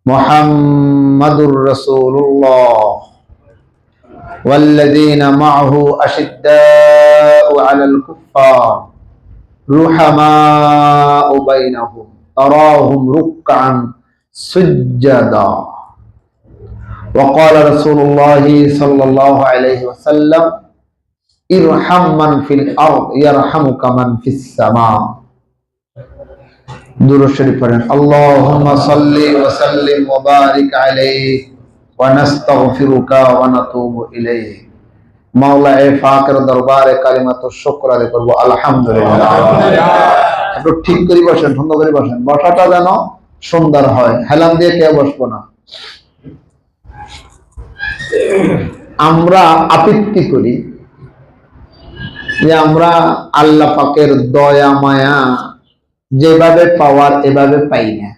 মুহাম্মাদুর রাসূলুল্লাহ ওয়াল্লাযীনা মা'আহু আশিদ্দাউ 'আলাল কুফফার রুহামাউ বাইনাহুম তারাহুম রুকআন সুজ্জাদা ওয়া ক্বালা রাসূলুল্লাহি সাল্লাল্লাহু আলাইহি ওয়াসাল্লাম ইরহাম মান ফিল আরদ ইয়ারহামুকা মান ফিস সামা। দুরূদ শরীফ পড়েন। আল্লাহুম্মা সাল্লি ওয়া সাল্লিম ওয়া বারিক আলাইহি ওয়া নাস্তাগফিরুকা ওয়া নাতুবু ইলাইহি। মাওলায়ে পাকের দরবারে কালিমাতু শুকর আদায় করব আলহামদুলিল্লাহ। একটু ঠিক করে বসেন, সুন্দর করে বসেন, বসাটা যেন সুন্দর হয়, হেলান দিয়ে কে বসবো না। আমরা আপত্তি করি যে আমরা আল্লাহ পাকের দয়া মায়া যেভাবে পাওয়ার এভাবে পাই না।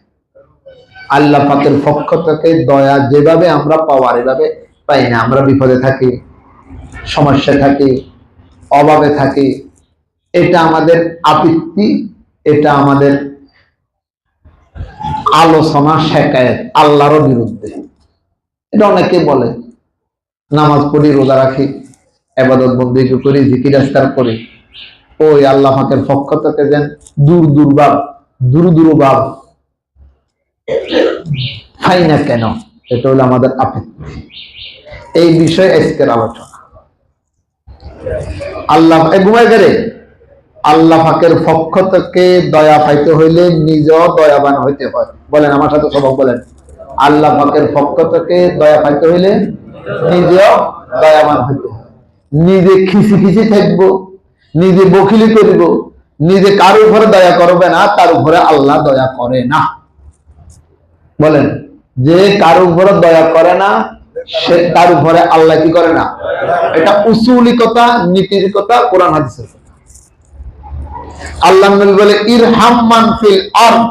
আল্লাহ পাকের পক্ষ থেকে দয়া যেভাবে আমরা পাওয়ার এভাবে পাই না। আমরা বিপদে থাকি, সমস্যা থাকি, অভাবে থাকি। এটা আমাদের আপত্তি, এটা আমাদের আলোচনা শেখায়েত আল্লাহর বিরুদ্ধে। এটা অনেকে বলে নামাজ পড়ি, রোজা রাখি, ইবাদত বন্দেগী করি, জিকির আজকার করি, ওই আল্লাহ পাকের পক্ষ থেকে যেন দূর ভাব পাই না কেন। এটা হলো আমাদের আপত্তি। এই বিষয়ে আজকের আলোচনা। আল্লাহ পাকের পক্ষ থেকে দয়া পাইতে হইলে নিজেও দয়াবান হইতে হয়। বলেন আমার সাথে সবাই বলেন, আল্লাহ পাকের পক্ষ থেকে দয়া পাইতে হইলে নিজেও দয়াবান হইতে হয়। নিজে খিসি থাকবো, নিজে বকিলি করিব, নিজে কারো উপরে দয়া করবে না, তার উপরে আল্লাহ দয়া করে না। বলেন, যে কারো উপরে দয়া করে না সে তার উপরে আল্লাহ কি করে না। এটা উসুলি কথা, নীতির কথা, কোরআন হাদিসের কথা। আল্লাহ নবী বলে ইরহাম মান ফিল আরদ,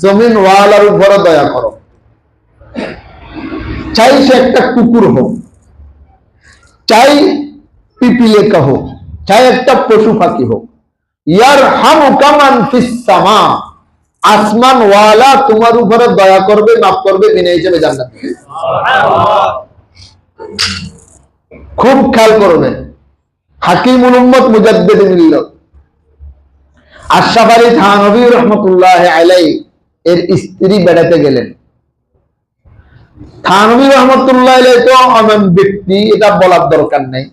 জমিন ওয়ালার উপরে দয়া করো। চাই সে একটা কুকুর হোক, চাই পিপিলিকা হোক, চাই একটা পশু পাখি হোক, ইয়ারহামুকা মান ফিস সামা, আসমান ওয়ালা তোমার উপরে দয়া করবে, মাফ করবে, বিনা হিসেবে জান্নাত দিবে। খুব খেয়াল করবেন। হাকিমুল উম্মত মুজাদ্দিদুল মিল্লাত আশরাফ আলী থানভী রাহমাতুল্লাহি আলাইহি এর স্ত্রী বেড়াতে গেলেন। থানভী রাহমাতুল্লাহি আলাইহি তো এমন ব্যক্তি, এটা বলার দরকার নেই,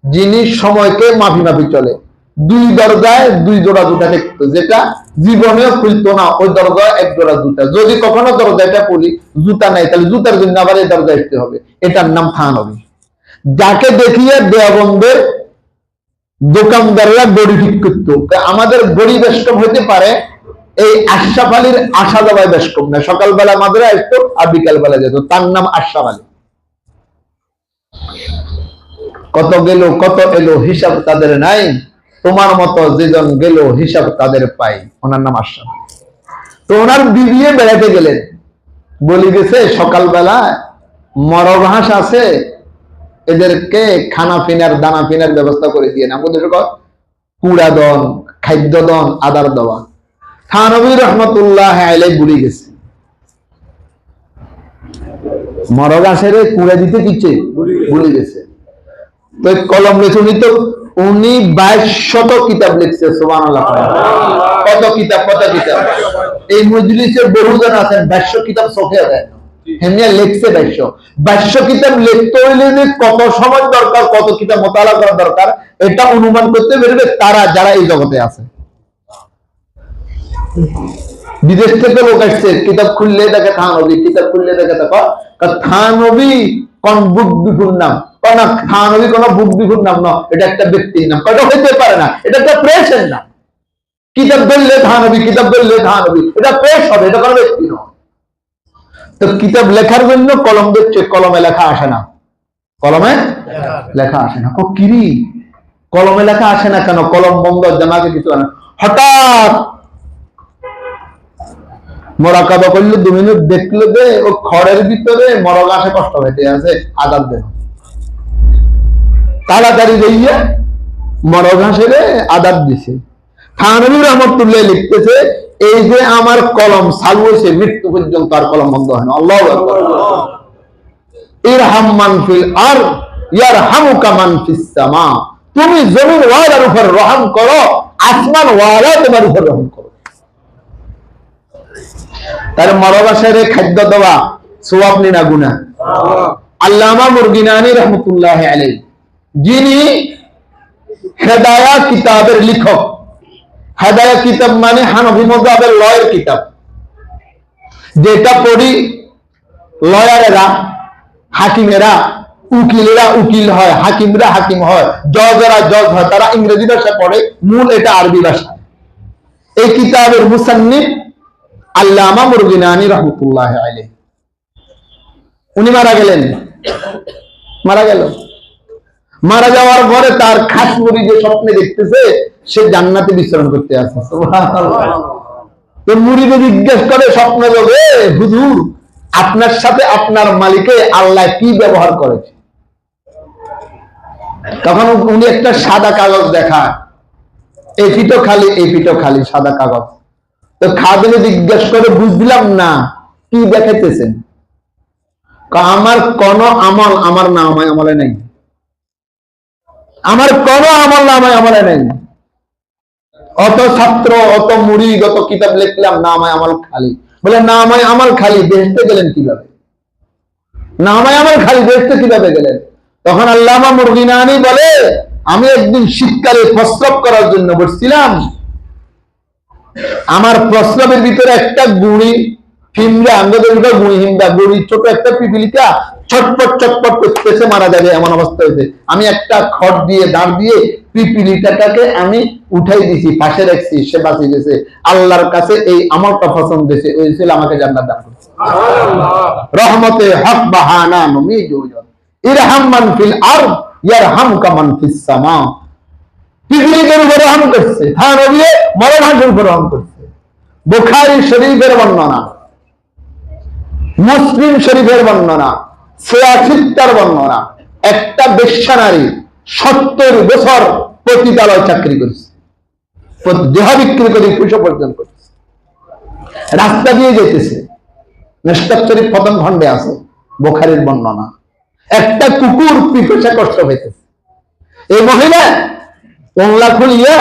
যিনি সময়কে মাফি চলে। দুই দরজায় দুই জোড়া জুতা দেখতো, যেটা জীবনেও খুলতো না। ওই দরজায় এক জোড়া জুতা, যদি কখনো দরজাটা খুলি জুতা নাই, তাহলে জুতার জন্য আবার এই দরজায় আসতে হবে। এটার নাম থানভী। যাকে দেখিয়ে দেওবন্দের দোকানদাররা গড়ি ঠিক করতো। আমাদের গড়ি বেশকম হইতে পারে, এই আশরাফ আলীর আসা যাওয়ায় বেশকম না। সকালবেলা মাদ্রাসা আসতো আর বিকাল বেলা যেত, তার নাম আশরাফ আলী। কত গেল কত এলো হিসাব তাদের নাই, তোমার মতো যেজন গেল হিসাব তাদের পাই। ওনার নাম আশরাফ আলী। তো ওনার বিবিয়ে বেড়াতে গেলেন, বলি গেছে সকালবেলা মরগ হাঁস আছে, এদেরকে খানা পিনার দানা পিনার ব্যবস্থা করে দিয়ে না, কুড়া দন, খাদ্য দন, আদার দেওয়া। থানভী রহমতুল্লাহ আলাইহি ভুলে গেছে, মরগ হাঁসের কুড়া দিতে কিচ্ছে ভুলে গেছে। তো কলম লিখে নিত, উনি 2200 কিতাব লিখছে। সুবহানাল্লাহ। কত কিতাব এই মজলিসের বহুজন আছেন 2200 কিতাব চোখে দেয় না, হেমিয়া লিখছে 2200 কিতাব লিখতে হইলে যে কত সময় দরকার, কত কিতাব মোতালা করা দরকার, এটা অনুমান করতে পারবে তারা যারা এই জগতে আছে। বিদেশ থেকে লোক আসছে, কিতাব খুললে দেখে থানভী, কিতাব খুললে দেখে দেখো থানভী কোন বুক বিপুর নাম, না থানভী কোন বুক বিপুর নাম না, এটা একটা ব্যক্তির নাম। এটা হইতে পারে না, এটা একটা প্রেসের নাম। কিতাব বললে থানভী, কিতাব বললে থানভী, এটা প্রেস হবে, এটা কোনো ব্যক্তি নয়। তো কিতাব লেখার জন্য কলম দিচ্ছে, কলমে লেখা আসে না, কলমে লেখা আসে না। কিরি কলমে লেখা আসে না কেন? কলম বন্ধ, জানাকে কিছু না। হঠাৎ মোরাকাবা করলে 2 মিনিট দেখলো যে ও খড়ের ভিতরে মরগ আসে কষ্ট হইতে আছে, আদার দেন তাড়াতাড়ি যাইয়া মরগ হাসে আদার দিছে। থানভী রহমতুল্লাহ লিখতেছে, এই যে আমার কলম চালু হয়েছে, মৃত্যু পর্যন্ত আর কলম বন্ধ হয় না। আল্লাহু আকবার। ইরহাম মান ফিল আরদ ইয়ারহামুকা মান ফিস সামা। তুমি জমিন ওয়ালার উপর রহম করো, আসমান ওয়ালা তোমার উপর রহম করো। তার মরবাসারে খাদ্য দেওয়া সওয়াব না গুনাহ? আল্লামা মুরগিনানি রহমতুল্লাহ আলাইহি, যিনি হেদায়া কিতাবের লেখক। হেদায়া কিতাব মানে হানফি মাযহাবের লয়ের কিতাব, যেটা পড়ি লয়ারেরা, হাকিমেরা, উকিলেরা উকিল হয়, হাকিমরা হাকিম হয়, জজরা জজ হয়, তারা ইংরেজি ভাষা পড়ে, মূল এটা আরবি ভাষা। এই কিতাবের মুসান্নিফ আল্লামা মুরগিনানি রহমতুল্লাহ আলাইহি। উনি মারা গেলেন, মারা গেল। মারা যাওয়ার পরে তার খাস মুরিদে স্বপ্নে দেখতেছে সে জান্নাতে বিচরণ করতে আছে। সুবহানাল্লাহ। তো মুরিদে জিজ্ঞেস করে স্বপ্ন যোগে, হুজুর আপনার সাথে আপনার মালিকে আল্লাহ কি ব্যবহার করেছে? তখন উনি একটা সাদা কাগজ দেখায়, এই পিঠো খালি, এই পিঠো খালি, সাদা কাগজ। তো খাদেমে জিজ্ঞেস করে, বুঝলাম না কি দেখাইতেছেন? আমার কোন আমল আমার নামায় আমলে নেই, আমার কোন আমল নামায় আমলে নেই। অত ছাত্র, অত মুরিদ, অত কিতাব লিখলাম, নামায় আমল খালি। বলে নামায় আমল খালি, বেহেশতে গেলেন কিভাবে? নামায় আমল খালি, বেহেশতে কিভাবে গেলেন? তখন আল্লামা মুরগিনানি বলে, আমি একদিন শীতকালে প্রস্রাব করার জন্য বসছিলাম, আমার প্রস্রাবের ভিতরে একটা গুড়ি হিমড়া, আমাদের গুড়ি হিমড়া, গুড়ি ছোট একটা পিপিলিকা ছটপট ছটপট করতেছে, মারা যাবে এমন অবস্থা হয়েছে। আমি একটা খড় দিয়ে দাঁড় দিয়ে পিপিলিকাটাকে আমি উঠাই দিছি, পাশে রাখছি, সে বাঁচে গেছে। আল্লাহর কাছে এই আমলটা পছন্দ হয়েছে, ওই ছিল আমাকে জান্নাত দান করছে। রহমতে হক বাহানা নমি জুজন ইরহাম মান ফিল আরদ ইয়ারহামুকা মান ফিস সামা। পিপিলিকার উপর রহম করছে, হ্যাঁ নবী মরণার উপর রহম করছে। বুখারী শরীফের বর্ণনা, মুসলিম শরীফের বর্ণনা, সিয়াসিত্তার বর্ণনা, একটা বেশ্যা নারী 70 বছর পতিতালয় চাকরি করেছে, দেহ বিক্রি করে পয়সা উপার্জন করছে, রাস্তা দিয়ে যেতেছে। মিশকাত শরীফ প্রথম খণ্ডে আছে বুখারীর বর্ণনা। একটা কুকুর পিপাসা কষ্ট হইতেছে, এই মহিলা ওংলা খুলিয়া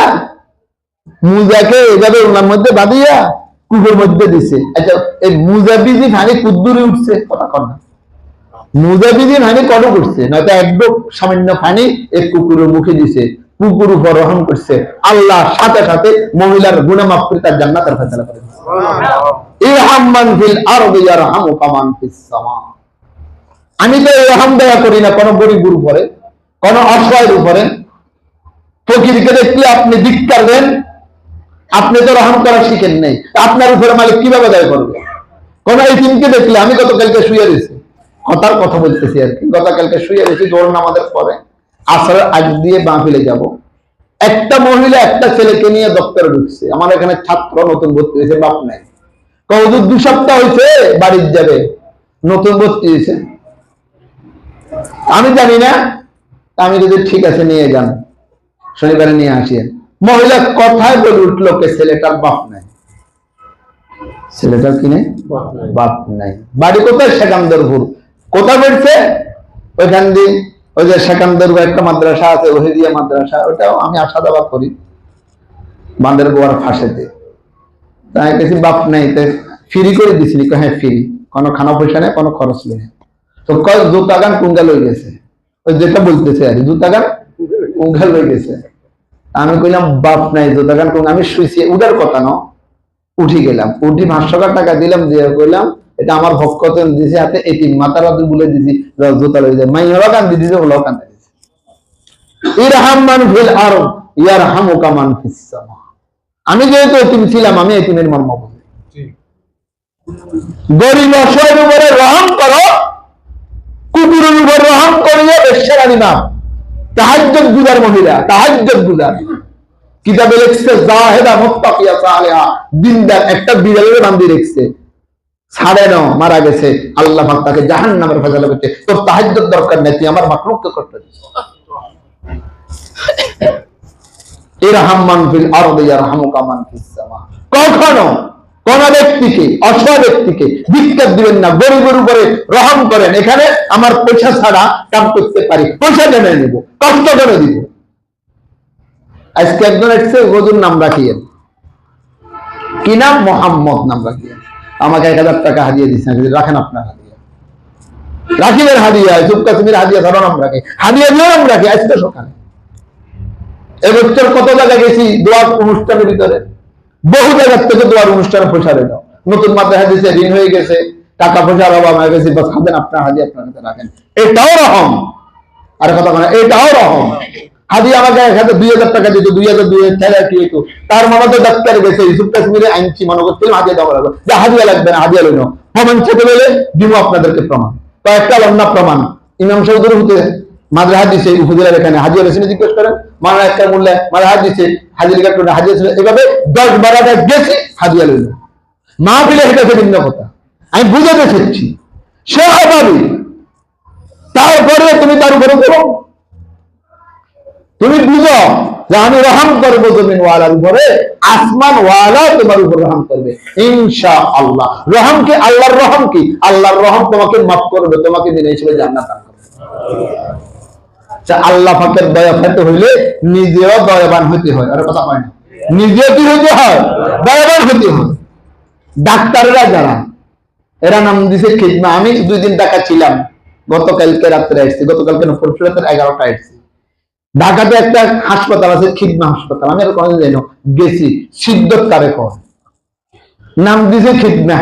মুজাকে এভাবে ওংলার মধ্যে বাঁধিয়া কুকুর মধ্যে দিছে। আচ্ছা, এই মুজাবিজি ভাঙে কুদ্দুরে উঠছে, কথা কর না। মুজাবিজি ভাঙে কটক উঠছে, নয়তো একদম সামান্য পানি এই কুকুরের মুখে দিছে, কুকুর উপর রহম করছে। আল্লাহ সাথে সাথে মহিলার গুনাহ মাফ করে তার জান্নাতের ফয়সালা করে দিয়েছে। ইরহাম মান ফিল আরদি ইয়ারহামুকা মান ফিস সামা। আমি তো রহম দয়া করি না কোন গরিবের উপরে, কোন অসহায়ের উপরে। ফকিরকে দেখলে আপনি ধিক্কার দেন, আপনি তো রহম করা শিখেন নাই, আপনার উপরে মালিক কিভাবে দয়া করবে? কোন এতিমকে দেখলে, আমি গতকালকে শুয়ে রয়েছি, কথার কথা বলতেছি আর কি, গতকালকে শুয়ে রয়েছি, জোর নামাজের পরে আসরের আগ দিয়ে বাঁ ফেলে যাব, একটা মহিলা একটা ছেলেকে নিয়ে দপ্তরে ঢুকছে। আমার এখানে ছাত্র নতুন ভর্তি হয়েছে, বাপ নাই, কতদূর 2 সপ্তাহ হয়েছে বাড়ির যাবে, নতুন ভর্তি হয়েছে, আমি জানি না। আমি যদি ঠিক আছে নিয়ে যান, শনিবারে নিয়ে আসেন। মহিলা কথায় বলে উঠলো, কে ছেলেটার বাপ নাই। ছেলেটার কি নেই? বাপ নাই। বাড়ি কোথায়? সেকান্দরপুর। কোথায় বেড়ছে? ওইখান দিয়ে ওই যে সেকান্দরপুর একটা মাদ্রাসা আছে, ওহিদিয়া মাদ্রাসা, ওটাও আমি আসা যাওয়া করি, বাঁধের গোয়ার ফাঁসেতে। তাই কিছু বাপ নাই, ফ্রি করে দিছিলি? হ্যাঁ ফ্রি, কোনো খানা পয়সা নেই, কোনো খরচ নেই। তো কয় জুতা গান কুঙ্গাল হয়ে গেছে, ওই যেটা বলতেছে আর জুতা গান কুঙ্গাল হয়ে গেছে। আমি কইলাম বাপ নাই, জুতা গান কুঙ্গাল। আমি শুয়েছি, উঠার কথা ন, উঠি গেলাম, উঠি 500 টাকা দিলাম, দিয়ে কইলাম এটা আমার ভক্ত দিছে, হাতে এতিম মাতারা বলে দিছি, জুতা লয়ে যায়। মাইয়ারা কান্দি দিছে, ওলাও কান্দি দিছে। ইরহাম মান ফিল আরদ ইয়ারহামুকা মান ফিস সামা। আমি যেহেতু এতিম ছিলাম, আমি এতিমের মর্ম বুঝি। গরিব অসহায়ের উপরে রহম করো, কুকুরের উপর রহম করিয়ে বেশ্যারানি নাম। তাহাজ্জুদ গুজার মহিলা, তাহাজ্জুদ গুজার, কিতাবে লিখছে জাহেদা মুত্তাকিয়া সালেহা, দিনদার, একটা বিড়ালের বান্দি রেখেছে, ছাড়ে না, মারা গেছে, আল্লাহ পাক তাকে জাহান্নামের ফয়সালা করতে। তোর তাহাজ্জুদ দরকার নেই, তুই আমার মাখলুককে করতে দিস। ইরহাম মান ফিল আরদি ইয়ারহামুকা মান ফিস সামা। কখনো কোন ব্যক্তিকে, অসহায় ব্যক্তিকে ভিক্ষা দিবেন না, গরিবের উপরে রহম করেন। এখানে আমার পয়সা ছাড়া কাম করতে পারি, পয়সা জেনে নেব, কষ্ট করে দিব। আজকে একজন এসছে, হুজুর নাম রাখিয়েন, কি নাম? মোহাম্মদ নাম রাখিয়েন। আমাকে 1000 টাকা হাদিয়া দিচ্ছেন, রাখেন আপনার হাদিয়া, রাখিবেন হাদিয়া, জম্মু কাশ্মীর হাদিয়া ধরো নাম রাখে, হাদিয়া দিয়েও নাম রাখি। আজকে সকালে এবছর কত জায়গায় গেছি দোয়ার অনুষ্ঠানের ভিতরে, বহু জায়গার থেকে দোয়ার অনুষ্ঠানে পয়সা দিল। নতুন মাদ্রাসা দিয়েছে, ঋণ হয়ে গেছে, টাকা পয়সার অভাব হয়ে গেছে, বাস খাবেন আপনার হাদিয়া আপনার কাছে রাখেন। এটাও রহম। আর কথা বলে এটাও রহম। হাদিয়া আমাকে 2000 টাকা দিত, 2000 কি হতো, তার মনে তো ডাক্তার গেছে, ইউসুফ কাশ্মীরে আইনছি মনে করছিলাম হাদিয়া দেওয়া লাগবে, যে হাদিয়া লাগবে না, হাদিয়া লইল প্রমাণ চেপে লইলে দিব আপনাদেরকে প্রমাণ। কয়েকটা লন্না প্রমাণ ইমাম সাহেবের হতে মাদ্রাসা দিছে, উপজেলার এখানে হাজিয়া রয়েছে, জিজ্ঞেস করেন মারা একটা মূল্যে মাদ্রাসা দিছে, হাজির কার্ড হাজিয়া ছিল, এভাবে 10-12টা গেছি, হাজিয়া লইল। মা ফিলে হেঁটেছে ভিন্ন কথা, আমি বুঝাতে চাচ্ছি সে অভাবী, তারপরে তুমি তার উপরে করো, তুমি বুঝো যে আমি রহম করবো জমিন ওয়ালার উপরে, আসমান ওয়ালা তোমার উপর রহম করবে ইনশাআল্লাহ। রহম কি? আল্লাহর রহম কি? আল্লাহর রহম তোমাকে মাফ করবে, তোমাকে দিনে হিসেবে জান্নাত দান করবে। আল্লাহ পাকের দয়া পেতে হইলে নিজেও দয়াবান হইতে হয়। আর কথা হয় না, নিজে কি হইতে হয়? দয়াবান হইতে হয়। ডাক্তাররা যারা, এরা নাম দিছে খিদমা। আমি 2 দিন ঢাকা ছিলাম, গতকালকে রাত্রে আসছি, গতকালকে না পরশু রাতের 11টা আসছি। ঢাকাতে একটা হাসপাতাল আছে, খিদমা হাসপাতাল, আমি আর কোনোদিন যাই না, গেছি, সিদ্ধত কারে কর, নাম দিছে খিদমা।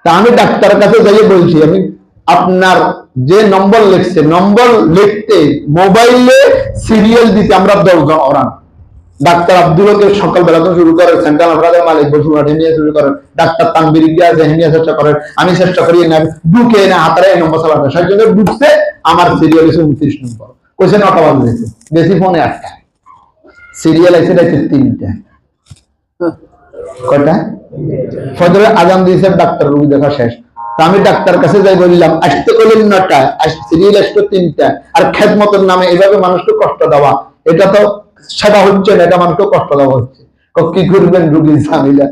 তা আমি ডাক্তারের কাছে যাইয়ে বলছি, আমি আপনার যে নম্বর লিখছে, নম্বর লিখতে মোবাইলে সিরিয়াল দিতে আমরা 10 জন ওরান। ডাক্তার আব্দুলকে সকালবেলা তো শুরু করেন, সেন্ট্রাল হাসপাতালের মালিক বসুমাঠে নিয়ে শুরু করেন, ডাক্তার তানবির আছে নিয়ে চেষ্টা করেন, আমি চেষ্টা করি না, ঢুকে না হাতারে নম্বর চালাতে, সেই জন্য ঢুকছে, আমার সিরিয়াল এসে 29 নম্বর, কইছে 9টা বাজে, বেশি ফোনে 8টা, সিরিয়াল আছে 3টা, কয়টা? ফজরের আজান দিয়েছে, ডাক্তার রোগী দেখা শেষ। তা আমি ডাক্তার কাছে যাই, বললাম আসতে বললেন 9টা, সিরিয়াল আসতো 3টা, আর খেদমতের নামে এভাবে মানুষকে কষ্ট দেওয়া, এটা তো সেবা হচ্ছে না, এটা মানুষকে কষ্ট দেওয়া হচ্ছে। কি করবেন রুগীর ঝামেলা?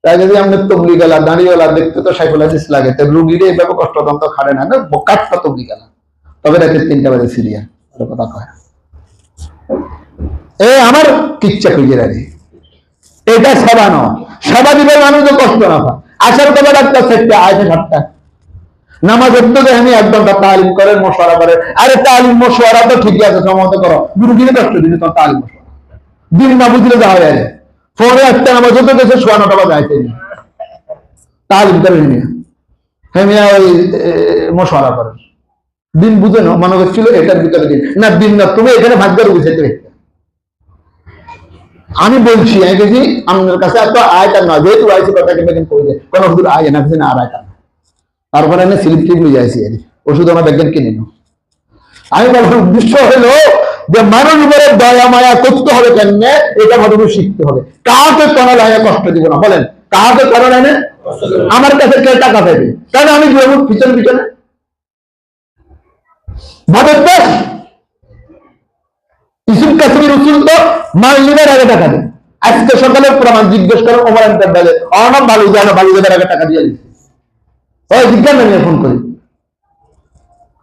তাই যদি আমি তবলি গেলা দাঁড়িয়েলা দেখতে তো সাইফুল হাদিস লাগে, তো রুগীরে এইভাবে কষ্ট দাম তো খাড়ে না, কাঠটা তবলি গেলা, তবে রাতে 3টা বাজে সিরিয়াল, কথা কয় আমার কিচ্ছা খুঁজে রাখি। এটা সেবা নয়, সেবা দিবে মানুষ কষ্ট না পায়। আসার কথা ডাক্তার 4টা, আসে 7টা, নামাজ পড়তে আমি 1 ঘন্টা তালিম করেন, মশওয়ারা করেন। আরে তালিম মশওয়ারা তো ঠিকই আছে, সময় করো, গুরুগিরি কষ্ট দিলে তোমার তালিম মশওয়ারা দিন না বুঝলে যা হয়ে যায়। ফোনে একটা নামাজ হতে গেছে 9:15 বাজে আইতে তালিম করে নিয়ে হ্যাঁ ওই মশওয়ারা করেন, দিন বুঝে না মনে করছিল এটার ভিতরে দিন না, দিন না, তুমি এখানে ভাগ্যের বুঝাইতে রেখে। আমি বলছি আমি দেখি আপনার কাছে এত আয়টা নয়, যেহেতু আইসি কথা কিন্তু করে যায় কোনো হুজুর আয় না, কিছু না, আর আয়টা তারপরে আমি স্লিপ টিপ নিয়ে যাইছি, ওষুধ আমার ব্যাগের কিনে নিল। আমি বলার উদ্দেশ্য হলো যে মানুষ উপরে দয়া মায়া করতে হবে কেমনে, এটা ভাবে শিখতে হবে। কাউকে কোনো লাইনে কষ্ট দিব না, বলেন কাউকে কোনো লাইনে। আমার কাছে কে টাকা দেবে, কারণ আমি দিব পিছনে পিছনে ভাবে। ইউসুফ কাশ্মীর উসুল তো মাল নিবার আগে টাকা দেয়। আজকে সকালের প্রমাণ জিজ্ঞেস করেন ওমর আন্তর্জালে অনাম ভালো জানো, ভালো যাবার আগে টাকা দিয়ে দিচ্ছে, ওই জিজ্ঞাসা নিয়ে ফোন করি,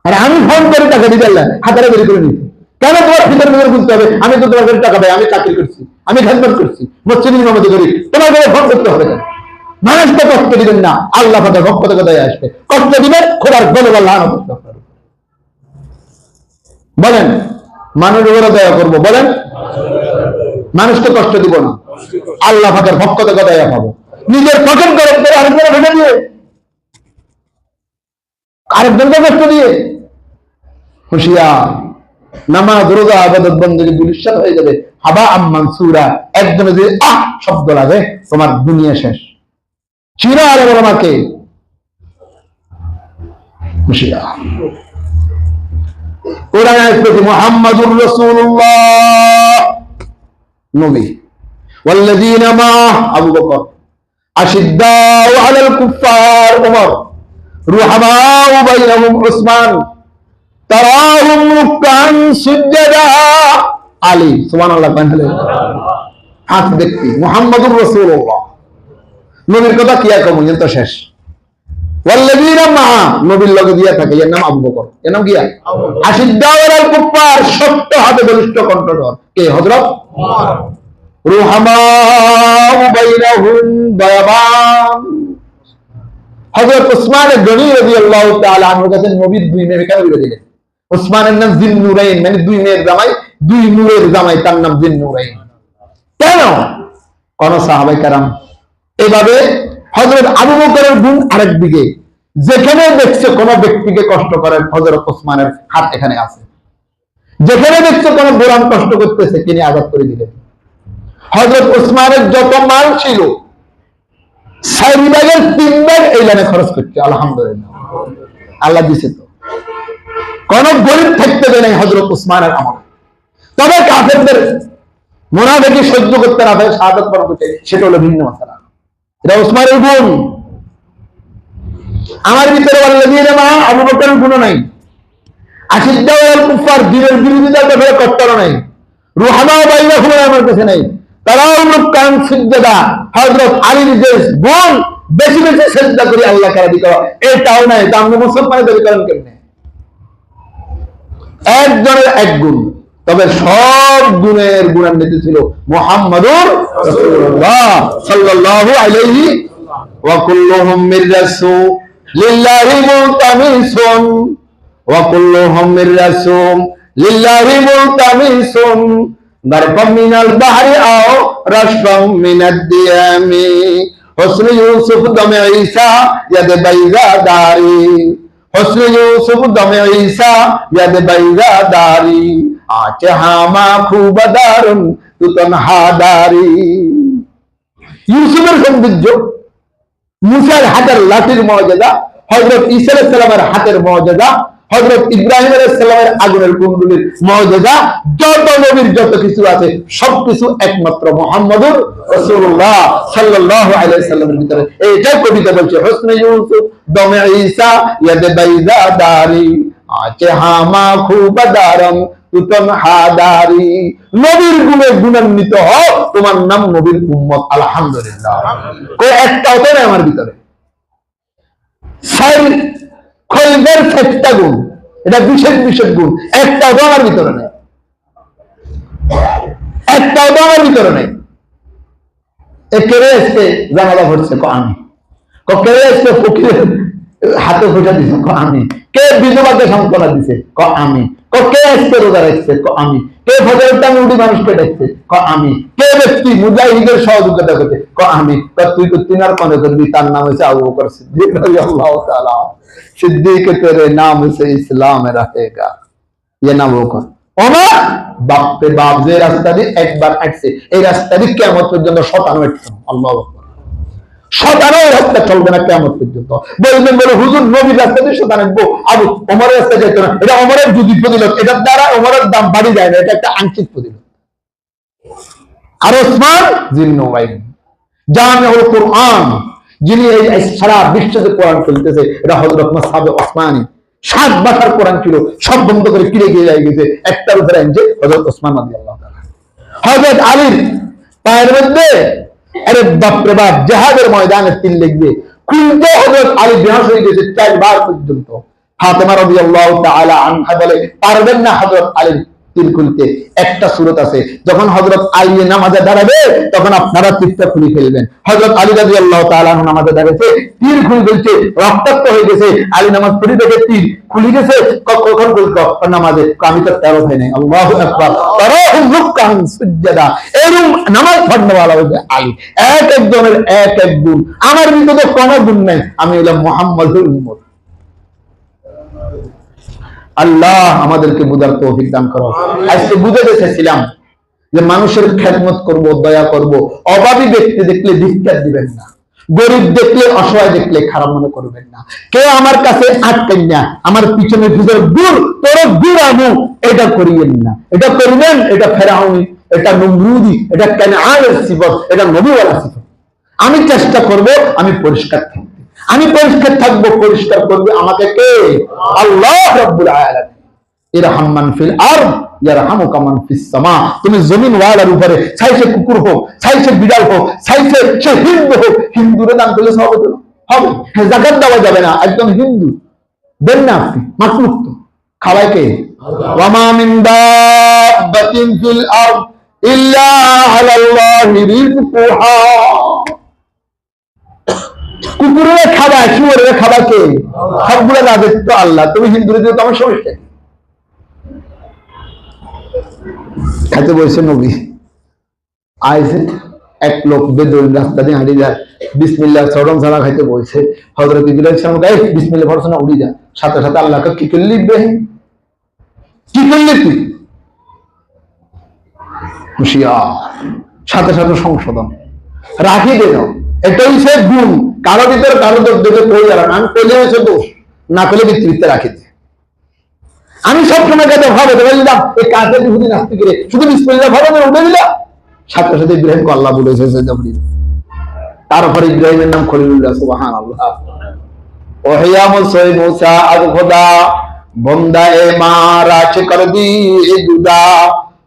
আর আমি ফোন করে টাকা দিতে হাতারে বেরি করে নিচ্ছি। কেন তোমার ভিতরে ভিতরে বুঝতে হবে আমি তো তোমার কাছে টাকা পাই, আমি চাকরি করছি, আমি খেদমত করছি, মসজিদের ইমামতি করি, তোমার কাছে ফোন করতে হবে কেন? মানুষকে কষ্ট দিবেন না, আল্লাহ পাকের পক্ষ থেকে দয়া আসবে, কষ্ট দিবেন খোদার গজব আল্লাহ বলেন, মানুষের উপরে দয়া করবো, বলেন মানুষকে কষ্ট দিব না, আল্লাহ পাকের পক্ষ থেকে দয়া পাবো। নিজের পকেট গরম করে আরেকজনে ভেঙে দিয়ে, আরেকজনকে কষ্ট দিয়ে হুঁশিয়ার। নামাজ রোজা আবাদত বন্দেগী দুলিশাত হয়ে যাবে, হাবা মানসুরা। একজনে যদি আহ শব্দ লাগে তোমার দুনিয়া শেষ। চির আলেম ওলামাকে হুঁশিয়ার। কোরআন আয়াতে মুহাম্মাদুর রাসূলুল্লাহ নবী, ওয়াল্লাযীনা মা আবু বকর, আশিদ্দাউ আলাল কুফার ওমর, রুহামাউ বাইনাহুম উসমান, তারাহুম রুকআন সুজদা আলী। সুবহানাল্লাহ। হাত দেখতে মুহাম্মাদুর রাসূলুল্লাহ নবীর কথা কি আর কম তো শেষ। ওয়াল্লাযীনা মাআ নবীর লগে দিয়া থাকে, এর নাম আবু বকর, এর নাম কি? আশিদ্দাউ আলাল কুফার, শক্ত হাতে বলিষ্ঠ কণ্ঠধর কে? হযরত ওমর। রুহামাউ বাইনাহুম, দয়াবান। হযরত উসমান গনি রাদিয়াল্লাহু তাআলা আনহু কাছে নবীর দুই মেয়ে কেন বিয়ে দিলেন? উসমানের নাম জিন্নুরাইন, মানে দুই মেয়ের জামাই, দুই নূরের জামাই, তার নাম জিন্নুরাইন। কেন? কোন সাহাবায়ে কেরাম এভাবে। হযরত আবু বকরের গুণ আরেক দিকে, যেখানে দেখছে কোন ব্যক্তিকে কষ্ট করেন, হযরত ওসমানের হাত এখানে আছে। যেখানে দেখছে কোন গোলাম কষ্ট করতেছে, তিনি আজাদ করে দিলেন। হযরত ওসমানের যত মাল ছিল 4 ভাগের 3 ভাগ এই লাইনে খরচ করছে। আলহামদুলিল্লাহ, আল্লাহ দিছে তো। কোন গরিব থাকতে দেয় নাই হযরত ওসমানের আমল। তবে কাফেরদের মুনাফিকি সহ্য করতে না পারে শাহাদাত বরণ করতে, সেটা হলো ভিন্ন মাসআলা। এটা ওসমানের গুণ। আমার ভিতরে ওয়াল্লাযীনা মাআ আবু বকরের গুণ নাই। আশিদ্দাউ আলাল কুফার, দিনের বিরোধিতা করে করতে নাই। রুহামাউ বাইনাহুম আমার কাছে নাই। তারাও রুকান সুজদা, হযরত আলীর যে গুণ বেশি বেশি সিজদা করি আল্লাহকে রাজি করা, এটাও নাই। তা আমরা মুসলমানের দাবি করেন কেমনে? একজনের এক গুণ, তবে সব গুণের গুণান্বিত ছিল মুহাম্মাদুর রাসূলুল্লাহ সাল্লাল্লাহু আলাইহি ওয়া কুল্লুহুম মির রাসূলিল্লাহি মুলতামিসুন ওয়া কুল্লুহুম মির রাসূলিল্লাহি মুলতামিসুন দারবাম মিনাল বাহরি আও রাশফাম মিনাদ দিয়ামি হুসন ইউসুফ দমে ঈসা ইয়াদ বাইজা দারি হুসন ইউসুফ দমে ঈসা ইয়াদ বাইজা দারি আচে হামা খুব দারুন তু তনহা দারি। ইউসুফের সৌন্দর্য, মুসার হাতের লাঠির মর্যাদা, হযরত ঈসা আলাইহিস সালামের হাতের মর্যাদা, হযরত ইব্রাহিম আলাইহিস সালামের আগুনের কুণ্ডলীর মর্যাদা, যত নবীর যত কিছু আছে সবকিছু একমাত্র মুহাম্মদুর রাসূলুল্লাহ সাল্লাল্লাহু আলাইহি সাল্লামের ভিতরে। এইটাই কবিতা বলছে, হুসনে ইউসুফ দমে ঈসা ইয়াদ বাইজা দারি আচে হামা খুব দারম তু তনহা দারি। নবীর গুণে গুণান্বিত হও, তোমার নাম নবীর উম্মত। আলহামদুলিল্লাহ, কই একটাও তো নাই আমার ভিতরে। খলবের 6টা গুণ, এটা বিশেষ বিশেষ গুণ, একটাও তো আমার ভিতরে নেই। একটাও তো আমার ভিতরে নেই। কেড়ে এসছে জানালা ভরছে, আমি কেড়ে এসছে ফকিরের হাতে ফোটা দিছে, আমি কে বিধবাকে সান্ত্বনা দিছে, আমি কে আজকে রোজা রাখছে, আমি কে ফজরের টাইমে উঠি মানুষকে ডাকছে, আমি কে ব্যক্তি মুজাহিদের সহযোগিতা করছে, আমি তুই তো তিনার মনে করবি, তার নাম হচ্ছে আবু বকর সিদ্দিক রাদিয়াল্লাহু তাআলা। সিদ্দিক তেরে নাম সে ইসলাম रहेगा, ये नाम বকর। ওমর বাপে বাপ যে রাস্তা দিয়ে একবার আসছে, এই রাস্তা দিয়ে কিয়ামত পর্যন্ত 57 আসছে। আল্লাহু আকবার, 57 রাস্তা চলবে না কিয়ামত পর্যন্ত। বলবেন বলে হুজুর নবীর রাস্তা দিয়ে 57 আসবো, আবু ওমরের রাস্তা যেত না। এটা ওমরের যদি ফজিলত, এটার দ্বারা ওমরের দাম বাড়ি যায় না, এটা একটা আংশিক ফজিলত। আর ওসমান জিন্নুরাইন জামিউল কুরআন, যিনি এই সারা বিশ্বতে কোরআন চলতেছে, এটা হযরত মুসআব ওসমানী। 7 ভাষার কোরআন ছিল, সব বন্ধ করে কিরে গিয়ে গেছে, একটার উপরে আনছে হযরত ওসমান রাদিয়াল্লাহু তাআলা। হযরত আলীর পায়ের মধ্যে, আরে বাপরে বাপ, জিহাদের ময়দানে তিল লাগবে, খুলতে হযরত আলী বেহুশ হয়ে গেছে 4 বার পর্যন্ত। ফাতেমা রাদিয়াল্লাহু তাআলা আনহা বলে পারবেন না হযরত আলীর তিল খুলতে। একটা সূরত আছে, যখন হযরত আলী নামাজে দাঁড়াবে তখন আপনারা তীরটা খুলে ফেলবেন। হযরত আলী রাদিয়াল্লাহু তাআলা নামাজে দাঁড়িয়েছে, তীর খুলে ফেলছে, রক্তাক্ত হয়ে গেছে। আলী নামাজ পড়ে দেখে তীর খুলে গেছে, কখন বলতো নামাজে, আমি তো তেরো ভাই নাই। আল্লাহু আকবার, তারাহুম রুকআন সুজদা, এরকম নামাজ পড়নেওয়ালা হচ্ছে আলী। এক একজনের এক এক গুণ, আমার ভিতরে কোনো গুণ নাই, আমি হলাম মুহাম্মদের উম্মত। আল্লাহ আমাদেরকে বুঝার তৌফিক দান করো। আজকে বুঝাতে চেয়েছিলাম যে মানুষের খেদমত করব, দয়া করব, অভাবী ব্যক্তি দেখলে ধিক্কার দিবেন না, গরিব দেখলে, অসহায় দেখলে খারাপ মনে করবেন না। কেউ আমার কাছে আটকেন না, আমার পিছনে ভিতরে দূর তোর দূর আমু, এটা করিয়েন না। এটা করবেন, এটা ফেরাউনি, এটা নমরুদি, এটা কানআনের সিফত, এটা নবীওয়ালা সিফত। আমি চেষ্টা করব আমি পরিষ্কার থাকতে, আমি পরিষ্কার থাকবো, পরিষ্কার করবে আমাকে কে? আল্লাহ রাব্বুল আলামিন। ইরহাম মান ফিল আরদ ইয়ারহামুকা মান ফিস সামা। তুমি জমিন ওয়ালার উপরে চাইছে কুকুর হোক, চাইছে বিড়াল হোক, চাইছে সে হিন্দু হোক, হিন্দুরে দান করলে সব হবে না, হবে। যাকাত দেওয়া যাবে না, একদম হিন্দু দেন না আপনি, মাকলুক তো, খাওয়ায় কে? ওয়া মা মিন দাব্বাতিন ফিল আরদ ইল্লা আলাল্লাহি রিজকুহা। কুকুরের খাবার, শুয়োরের খাবার কে? সবগুলো রাজত্ব তো আল্লাহ। তুমি হিন্দুরে দিও, তোমার সমস্যা কি? খাইতে বলছে নবী। আইসে এক লোক বেদুইন রাস্তা দিয়ে হাঁটি যায়, বিসমিল্লাহ চরম ছাড়া খাইতে বলছে। হযরত ইব্রাহিম সালাম গায়ে বিসমিল্লাহ পড়ছ না, উড়ি যা। সাথে সাথে আল্লাহকে কি করলি ইব্রাহিম, কি করলি তুই? হুঁশিয়ার, সাথে সাথে সংশোধন, রাখি দেন। এটাই সে গুণ, কারো ভিতরে কারো দোষ দেখে পড়ে যাবেন। আমি পেলে হয়েছে দোষ, না পেলে বৃত্তিতে রাখি দে। আমি সবসময় কাছে ভাবো দিলাম এই কাজে যদি নাস্তি করে শুধু বিসমিল্লাহ ভালো করে উঠে দিলাম, সাথে সাথে ইব্রাহিমকে আল্লাহ বলেছে। তারপরে ইব্রাহিমের নাম খলিলুল্লাহ। সুবহানাল্লাহ। ওহিয়া মুসাই মুসা আদ খুদা বন্দা এ মারাচ কর দি জুদা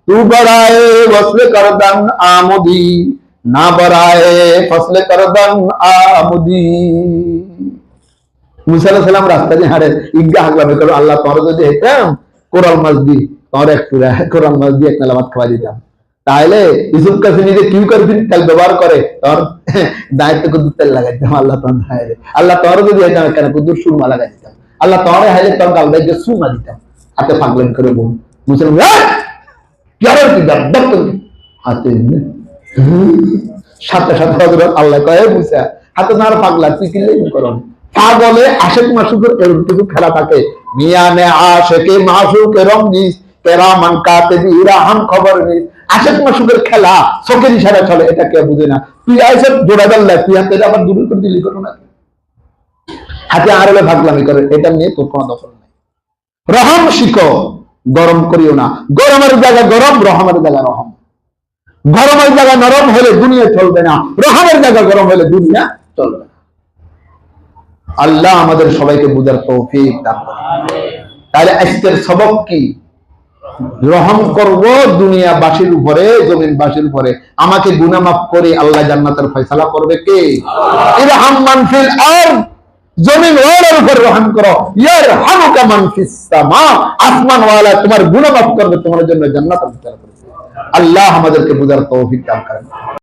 তু বড়ায়ে ওয়াসলে করদান আমুদি না বড়ায়ে ফসলে করদান আমুদি। মুসা আলাইহিস সালাম রাস্তা দিয়ে হাঁটে, ঈদগাহ হাগলামে করো, আল্লাহ তোমরা যদি হেতাম কোরাল মাছ দি, তোমার একটু কোরাল মাছ দিয়ে এক মেলা ভাত খাওয়া দিতাম। তাহলে ইউসুফ কাছে নিজে কিউ করবি তেল ব্যবহার করে তোর দায়িত্ব কুদুর তেল লাগাই দিতাম। আল্লাহ তোর হাইলে, আল্লাহ তোর যদি হেতাম কেন কুদুর সুরমা লাগাই দিতাম। আল্লাহ তোর হাইলে তোর গাল দায়িত্ব সুরমা দিতাম, হাতে ফাগলেন করে বল মুসলিম কি আর কি দাব করবি হাতে। সাথে সাথে হযরত আল্লাহ কয়ে মুসা হাতে না পাগলা তুই কিলে করো পাগলে আশেক মাসুকের এরকম কিছু খেলা থাকে। মিয়ানে আশেকে মাসুকে রমজিস কেরামান কাতিবি রাহাম খবর নিস। আশেক মাসুকের খেলা চোখের ইশারা চলে, এটা কেউ বুঝে না। তুই আইসে জোড়া দাল্লা, তুই হাতে আবার দূর করে দিলি ঘটনা, হাতে আর হলে ভাগলামি করে, এটা নিয়ে তোর কোনো দখল নাই। রহম শিখো, গরম করিও না। গরমের জায়গা গরম, রহমের জায়গা রহম। গরমের জায়গা নরম হলে দুনিয়া চলবে না, রহমের জায়গা গরম হলে দুনিয়া চলবে না। আল্লাহ আমাদের সবাইকে বুঝার তৌফিক দান করুন। তাহলে আজকের সবক কি? রহম করব দুনিয়াবাসীর উপরে, জমিনবাসীর উপরে। আমাকে গুনাহ মাফ করে আল্লাহ জান্নাতের ফয়সালা করবে কে? ইরহাম মান ফিল আরদ, জমিন ওয়ালার উপর রহম করো। ইয়ারহামুকা মান ফিস সামা, আসমান ওয়ালা তোমার গুনাহ মাফ করবে, তোমার জন্য জান্নাতের ফয়সালা করবে। আল্লাহ আমাদেরকে বুঝার তৌফিক দান করেন।